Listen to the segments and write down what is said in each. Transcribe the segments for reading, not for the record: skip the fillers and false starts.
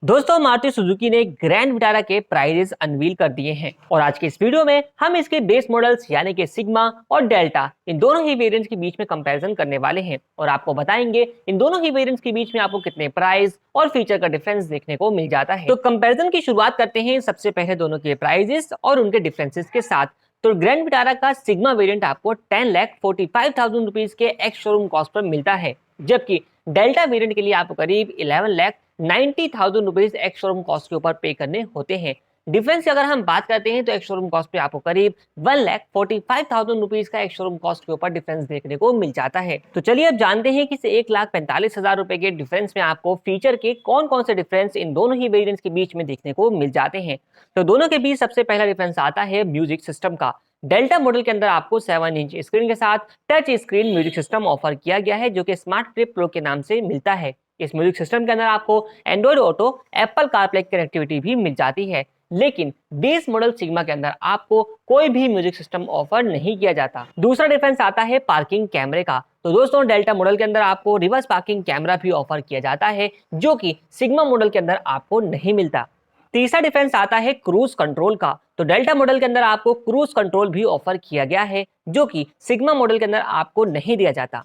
दोस्तों, मारुति सुजुकी ने grand Vitara के प्राइजेस अनवील कर दिए हैं और आज के इस वीडियो में हम इसके बेस मॉडल्स यानी कि सिग्मा और डेल्टा इन दोनों ही वेरिएंट्स के बीच में कंपैरिजन करने वाले हैं और आपको बताएंगे इन दोनों ही वेरिएंट्स के बीच में आपको कितने प्राइस और फीचर का डिफरेंस देखने को मिल जाता है। तो कंपैरिजन की शुरुआत करते हैं सबसे पहले दोनों के प्राइजेस और उनके डिफरेंसेस के साथ। तो ग्रैंड विटारा का सिग्मा वेरिएंट आपको 10,45,000 रुपीज के एक्स शोरूम कॉस्ट पर मिलता है, जबकि डेल्टा वेरिएंट के लिए आपको करीब 11,90,000 रुपीज एक्स शोरूम कॉस्ट के ऊपर पे करने होते हैं। डिफरेंस की अगर हम बात करते हैं तो एक्स शोरूम कॉस्ट पे आपको करीब 1,45,000 रुपीज का एक्स शोरूम कॉस्ट के ऊपर डिफरेंस देखने को मिल जाता है। तो चलिए अब जानते हैं कि इस 1,45,000 रुपए के डिफरेंस में आपको फीचर के कौन कौन से डिफरेंस इन दोनों ही वेरिएंट्स के बीच में देखने को मिल जाते हैं। तो दोनों के बीच सबसे पहला डिफरेंस आता है म्यूजिक सिस्टम का। डेल्टा मॉडल के अंदर आपको 7 इंच स्क्रीन के साथ touch screen music system offer किया गया है, जो कि स्मार्ट ट्रिप प्रो के नाम से मिलता है। इस म्यूजिक सिस्टम के अंदर आपको Android auto, Apple CarPlay connectivity भी मिल जाती है, लेकिन बेस मॉडल सिग्मा के अंदर आपको कोई भी म्यूजिक सिस्टम ऑफर नहीं किया जाता। दूसरा डिफरेंस आता है पार्किंग कैमरे का। तो दोस्तों, डेल्टा मॉडल के अंदर आपको रिवर्स पार्किंग कैमरा भी ऑफर किया जाता है, जो कि सिग्मा मॉडल के अंदर आपको नहीं मिलता। तीसरा डिफरेंस आता है क्रूज कंट्रोल का। तो डेल्टा मॉडल के अंदर आपको क्रूज कंट्रोल भी ऑफर किया गया है, जो कि सिग्मा मॉडल के अंदर आपको नहीं दिया जाता।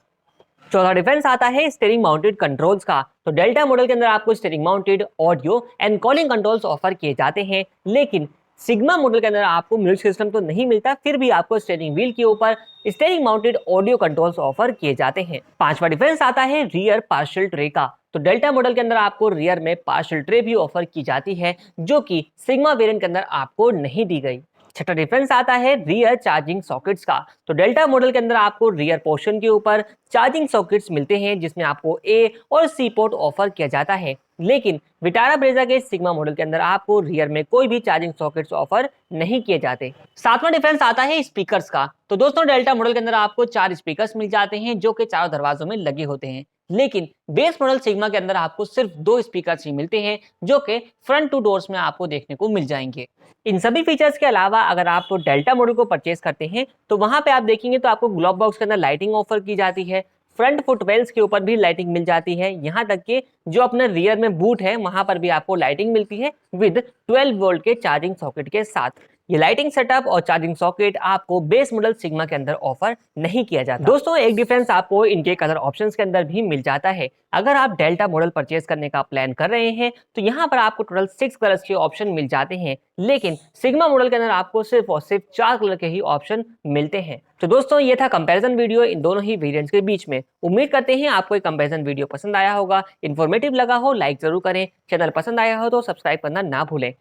चौथा डिफरेंस आता है स्टीयरिंग माउंटेड कंट्रोल्स का। तो डेल्टा मॉडल के अंदर आपको steering mounted audio and calling controls offer किए जाते हैं, लेकिन सिग्मा मॉडल के अंदर आपको म्यूजिक सिस्टम तो नहीं मिलता, फिर भी आपको स्टीयरिंग व्हील के ऊपर steering mounted audio controls offer किए जाते हैं। पांचवा डिफरेंस आता है रियर पार्शियल ट्रे का। तो डेल्टा मॉडल के अंदर आपको रियर में पार्शियल ट्रे भी ऑफर की जाती है, जो कि सिग्मा वेरिएंट के अंदर आपको नहीं दी गई। छठा डिफरेंस आता है रियर चार्जिंग सॉकेट्स का। तो डेल्टा मॉडल के अंदर आपको रियर पोर्शन के ऊपर चार्जिंग सॉकेट्स मिलते हैं, जिसमें आपको ए और सी पोर्ट ऑफर किया जाता है, लेकिन विटारा ब्रेजा के सिग्मा मॉडल के अंदर आपको रियर में कोई भी चार्जिंग सॉकेट्स ऑफर नहीं किए जाते। सातवां डिफरेंस आता है स्पीकर्स का। तो दोस्तों, डेल्टा मॉडल के अंदर आपको 4 स्पीकर्स मिल जाते हैं, जो कि चारों दरवाजों में लगे होते हैं, लेकिन बेस मॉडल सिग्मा के अंदर आपको सिर्फ 2 स्पीकर्स ही मिलते हैं, जो कि फ्रंट टू डोर्स में आपको देखने को मिल जाएंगे। इन सभी फीचर्स के अलावा अगर आप तो डेल्टा मॉडल को परचेज करते हैं तो वहां पे आप देखेंगे तो आपको ग्लोब बॉक्स के अंदर लाइटिंग ऑफर की जाती है, फ्रंट फुटवेल्स के ऊपर भी लाइटिंग मिल जाती है, यहाँ तक कि जो अपने रियर में बूट है वहां पर भी आपको लाइटिंग मिलती है विद 12 वोल्ट के चार्जिंग सॉकेट के साथ। ये लाइटिंग सेटअप और चार्जिंग सॉकेट आपको बेस मॉडल सिग्मा के अंदर ऑफर नहीं किया जाता। दोस्तों, एक डिफरेंस आपको इनके कलर ऑप्शंस के अंदर भी मिल जाता है। अगर आप डेल्टा मॉडल परचेज करने का प्लान कर रहे हैं तो यहाँ पर आपको टोटल 6 कलर्स के ऑप्शन मिल जाते हैं, लेकिन सिग्मा मॉडल के अंदर आपको सिर्फ और सिर्फ 4 कलर के ही ऑप्शन मिलते हैं। तो दोस्तों, ये था कंपैरिजन वीडियो इन दोनों ही वेरिएंट्स के बीच में। उम्मीद करते हैं आपको ये कंपैरिजन वीडियो पसंद आया होगा, इन्फॉर्मेटिव लगा हो, लाइक जरूर करें, चैनल पसंद आया हो तो सब्सक्राइब करना ना भूलें।